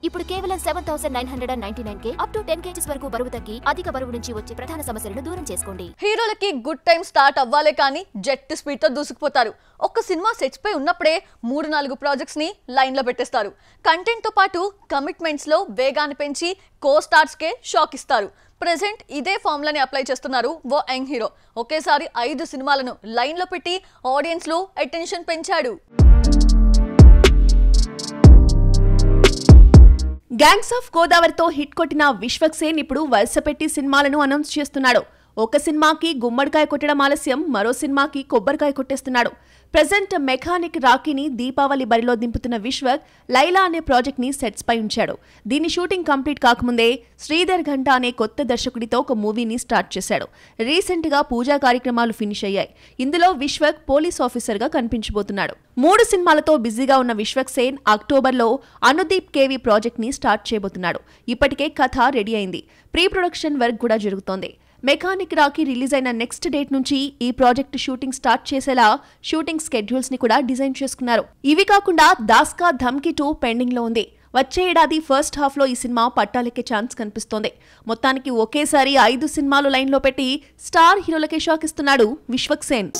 ఇప్పుడు కేవలం 7999కే up to 10 kgs వరకు బరువు తగ్గి అధిక బరువు నుంచి వచ్చే ప్రధాన సమస్యలను దూరం చేసుకోండి. హీరోలకి గుడ్ టైం స్టార్ట్ అవ్వాలే కానీ జెట్ స్పీడ్ తో దూసుకుపోతారు. ఒక్క సినిమా సెట్స్ పై ఉన్నప్పుడే 3-4 ప్రాజెక్ట్స్ ని లైన్ లో పెట్టేస్తారు. కంటెంట్ తో పాటు కమిట్మెంట్స్ లో వేగాన్ని పెంచి కో స్టార్స్ కే షాక్ ఇస్తారు. ప్రెజెంట్ ఇదే ఫార్ములాని అప్లై చేస్తున్నారు ఓ యంగ్ హీరో. ఒకేసారి 5 సినిమాలను లైన్ లో పెట్టి ఆడియన్స్ లో అటెన్షన్ పెంచాడు. గ్యాంగ్స్ ఆఫ్ గోదావరితో హిట్ కొట్టిన విశ్వక్ సేన్ ఇప్పుడు వరుసపెట్టి సినిమాలను అనౌన్స్ చేస్తున్నాడు. ఒక సినిమాకి గుమ్మడికాయ కొట్టడం ఆలస్యం, మరో సినిమాకి కొబ్బరికాయ కొట్టేస్తున్నాడు. ప్రెజెంట్ మెకానిక్ రాకీని దీపావళి బరిలో దింపుతున్న విశ్వక్ లైలా అనే ప్రాజెక్ట్ ని సెట్స్ పై ఉంచాడు. దీని షూటింగ్ కంప్లీట్ కాకముందే శ్రీధర్ ఘంట అనే కొత్త దర్శకుడితో ఒక మూవీని స్టార్ట్ చేశాడు. రీసెంట్ గా పూజా కార్యక్రమాలు ఫినిష్ అయ్యాయి. ఇందులో విశ్వక్ పోలీస్ ఆఫీసర్ గా కనిపించబోతున్నాడు. 3 సినిమాలతో బిజీగా ఉన్న విశ్వక్ సేన్ అక్టోబర్లో అనుదీప్ కేవి ప్రాజెక్ట్ ని స్టార్ట్ చేయబోతున్నాడు. ఇప్పటికే కథ రెడీ అయింది. ప్రీ ప్రొడక్షన్ వర్క్ కూడా జరుగుతోంది. మెకానిక్ రాకీ రిలీజ్ అయిన నెక్స్ట్ డేట్ నుంచి ఈ ప్రాజెక్ట్ షూటింగ్ స్టార్ట్ చేసేలా షూటింగ్ స్కెడ్యూల్స్ ని కూడా డిజైన్ చేసుకున్నారు. ఇవి కాకుండా దాస్కా ధమ్కి 2 పెండింగ్ లో ఉంది. వచ్చే ఏడాది ఫస్ట్ హాఫ్ లో ఈ సినిమా పట్టాలెక్కే ఛాన్స్ కనిపిస్తోంది. మొత్తానికి ఒకేసారి 5 సినిమాలు లైన్ లో పెట్టి స్టార్ హీరోలకే షాక్ ఇస్తున్నాడు విశ్వక్ సేన్.